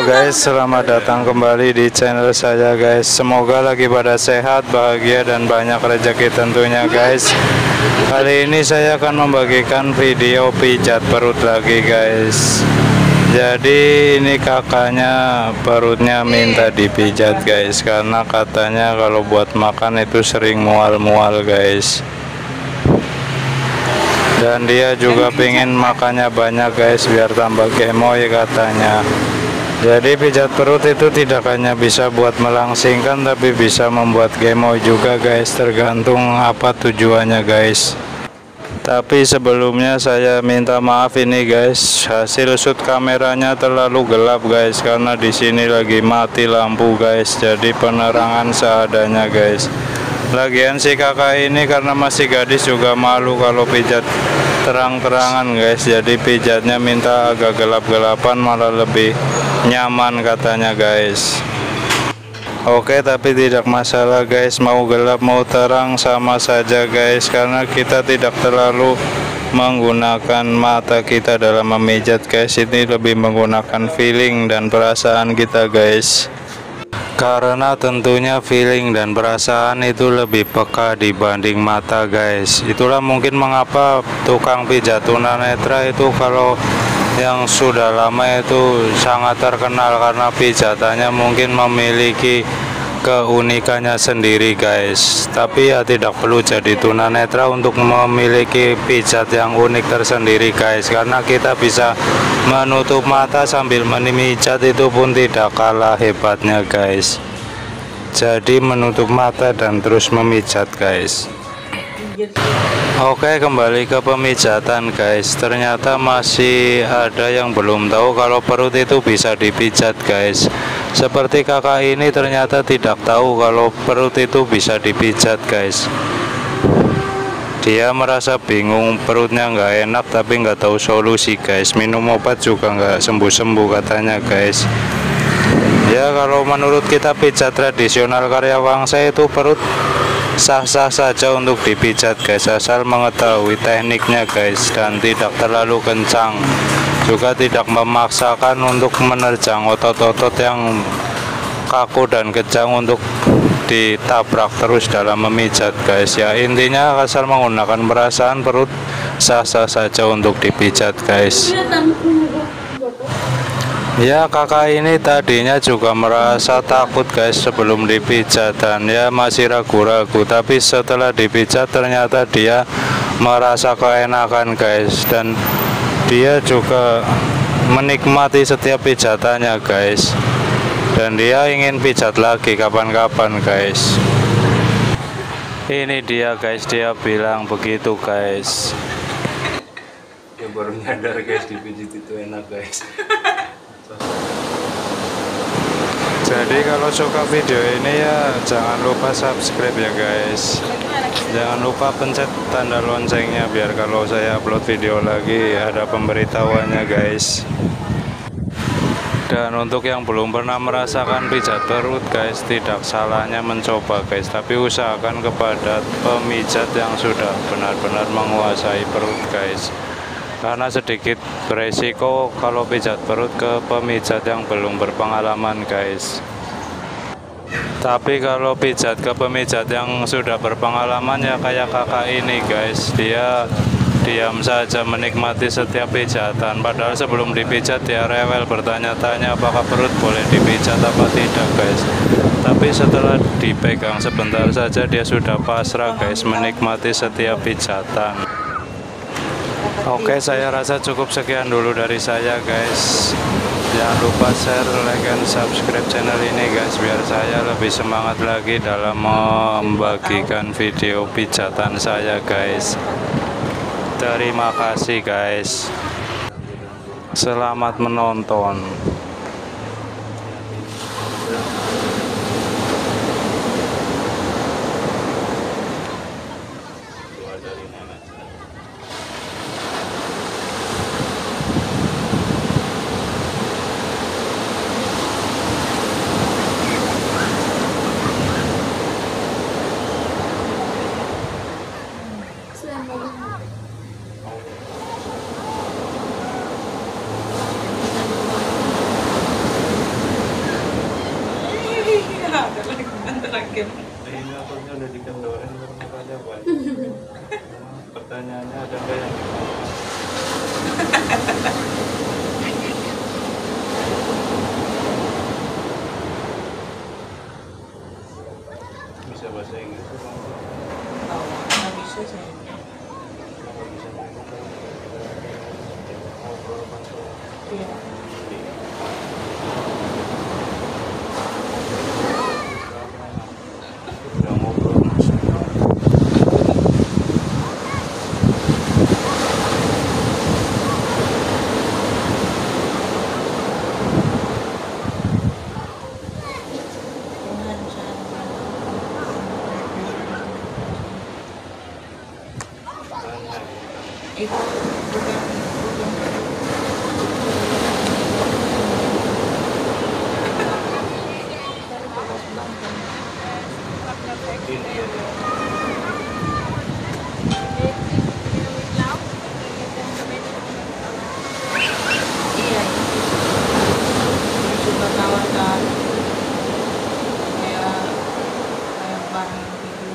guys, selamat datang kembali di channel saya guys. Semoga lagi pada sehat, bahagia dan banyak rezeki tentunya guys. Kali ini saya akan membagikan video pijat perut lagi guys. Jadi ini kakaknya perutnya minta dipijat guys, karena katanya kalau buat makan itu sering mual-mual guys. Dan dia juga pengen makannya banyak guys, biar tambah gemoy katanya. Jadi pijat perut itu tidak hanya bisa buat melangsingkan, tapi bisa membuat gemoy juga guys, tergantung apa tujuannya guys. Tapi sebelumnya saya minta maaf ini guys, hasil shoot kameranya terlalu gelap guys, karena di sini lagi mati lampu guys, jadi penerangan seadanya guys. Lagian si kakak ini karena masih gadis juga malu kalau pijat terang-terangan guys, jadi pijatnya minta agak gelap-gelapan, malah lebih nyaman katanya guys. Oke, tapi tidak masalah guys, mau gelap mau terang sama saja guys, karena kita tidak terlalu menggunakan mata kita dalam memijat guys. Ini lebih menggunakan feeling dan perasaan kita guys, karena tentunya feeling dan perasaan itu lebih peka dibanding mata guys. Itulah mungkin mengapa tukang pijat tunanetra itu kalau yang sudah lama itu sangat terkenal, karena pijatannya mungkin memiliki keunikannya sendiri guys. Tapi ya tidak perlu jadi tunanetra untuk memiliki pijat yang unik tersendiri guys, karena kita bisa menutup mata sambil memijat, itu pun tidak kalah hebatnya guys. Jadi menutup mata dan terus memijat guys. Oke, kembali ke pemijatan guys. Ternyata masih ada yang belum tahu kalau perut itu bisa dipijat guys. Seperti kakak ini ternyata tidak tahu kalau perut itu bisa dipijat guys. Dia merasa bingung, perutnya nggak enak tapi nggak tahu solusi guys. Minum obat juga nggak sembuh-sembuh katanya guys. Ya kalau menurut kita pijat tradisional karya Wangsa itu perut sah-sah saja untuk dipijat guys, asal mengetahui tekniknya guys, dan tidak terlalu kencang, juga tidak memaksakan untuk menerjang otot-otot yang kaku dan kejang untuk ditabrak terus dalam memijat guys. Ya intinya asal menggunakan perasaan, perut sah-sah saja untuk dipijat guys. Ya kakak ini tadinya juga merasa takut guys sebelum dipijat, dan ya masih ragu-ragu, tapi setelah dipijat ternyata dia merasa keenakan guys, dan dia juga menikmati setiap pijatannya guys, dan dia ingin pijat lagi kapan-kapan guys. Ini dia guys, dia bilang begitu guys. Dia baru nyadar guys, dipijit itu enak guys. Jadi kalau suka video ini ya jangan lupa subscribe ya guys. Jangan lupa pencet tanda loncengnya biar kalau saya upload video lagi ada pemberitahuannya guys. Dan untuk yang belum pernah merasakan pijat perut guys, tidak salahnya mencoba guys, tapi usahakan kepada pemijat yang sudah benar-benar menguasai perut guys, karena sedikit beresiko kalau pijat perut ke pemijat yang belum berpengalaman guys. Tapi kalau pijat ke pemijat yang sudah berpengalaman ya kayak kakak ini guys, dia diam saja menikmati setiap pijatan, padahal sebelum dipijat dia rewel bertanya-tanya apakah perut boleh dipijat apa tidak guys. Tapi setelah dipegang sebentar saja dia sudah pasrah guys, menikmati setiap pijatan. Oke, saya rasa cukup sekian dulu dari saya guys. Jangan lupa share, like, dan subscribe channel ini guys, biar saya lebih semangat lagi dalam membagikan video pijatan saya guys. Terima kasih guys. Selamat menonton. Bikin. Ini akunnya udah dikendorin makanya banyak. Pertanyaannya ada nggak yang bisa bahasa Inggris apa enggak? Tahu, nggak bisa saya. Nggak bisa ngobrol langsung. Iya. Udah ngobrol langsung. Dengan cara Tanya gitu. itu bukan iya suka tawarkan kayak kayak barang gitu.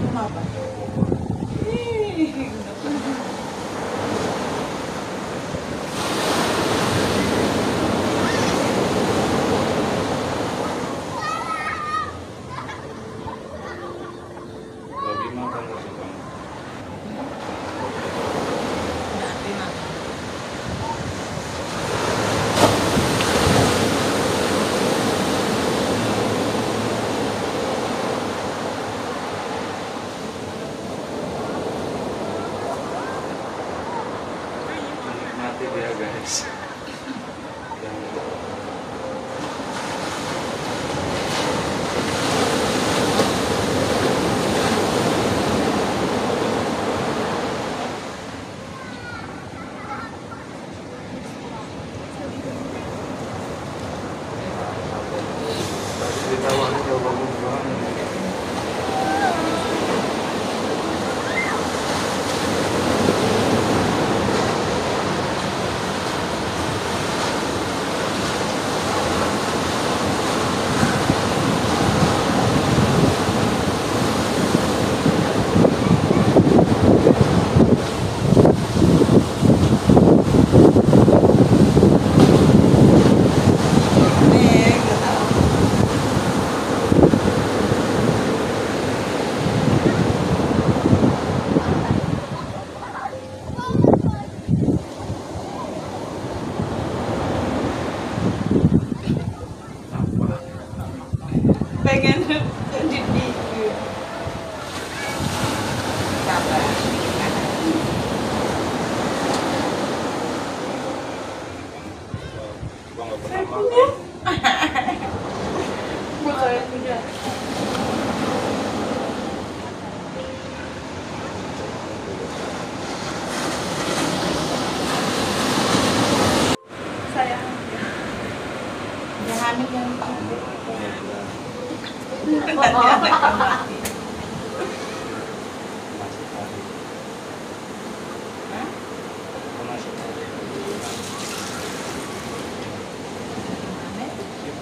Kenapa? Lagi makan nasi kamu. Nanti makan. Menikmati dia guys. Tadi ditawarin coba bagus banget.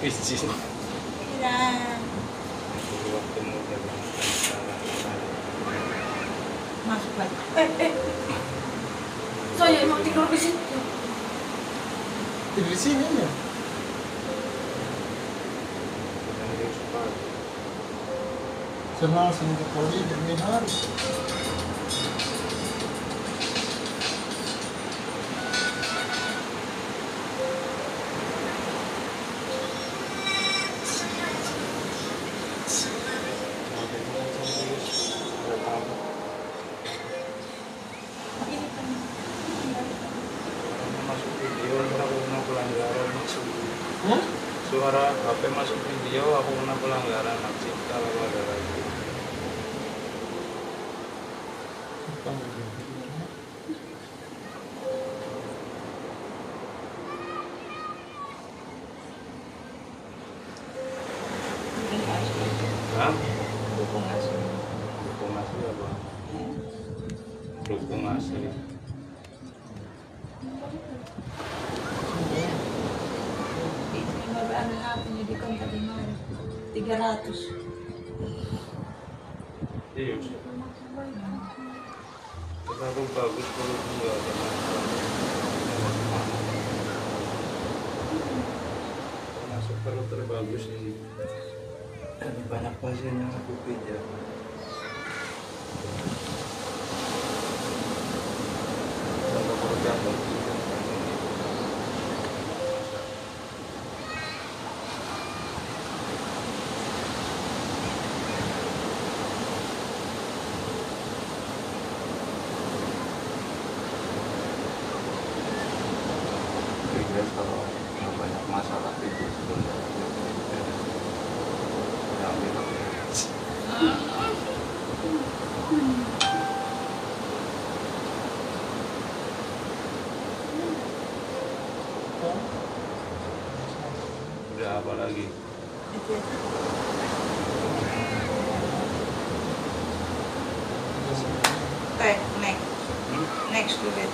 biji. Iya. Waktu muda Masuk lagi. Saya emang tidur di situ. Tidur di sini ya. Senang sini ke poli demi hari. Ini kan. masuk video aku kena pelanggaran masuk Hmm? suara HP masuk video aku kena pelanggaran hak cipta lalu ada lagi. Hah? Dukung asli. Dukung asli apa? Dukung asli. Ini mau ada HP-nya di kontak di mana? 300. Iya. Terlalu bagus kalau enggak ada masalah. Termasuk kalau terbagus ini. Banyak pasien yang aku pijat. Kalau program kalau banyak masalah itu sebenarnya udah apa lagi? Next to it.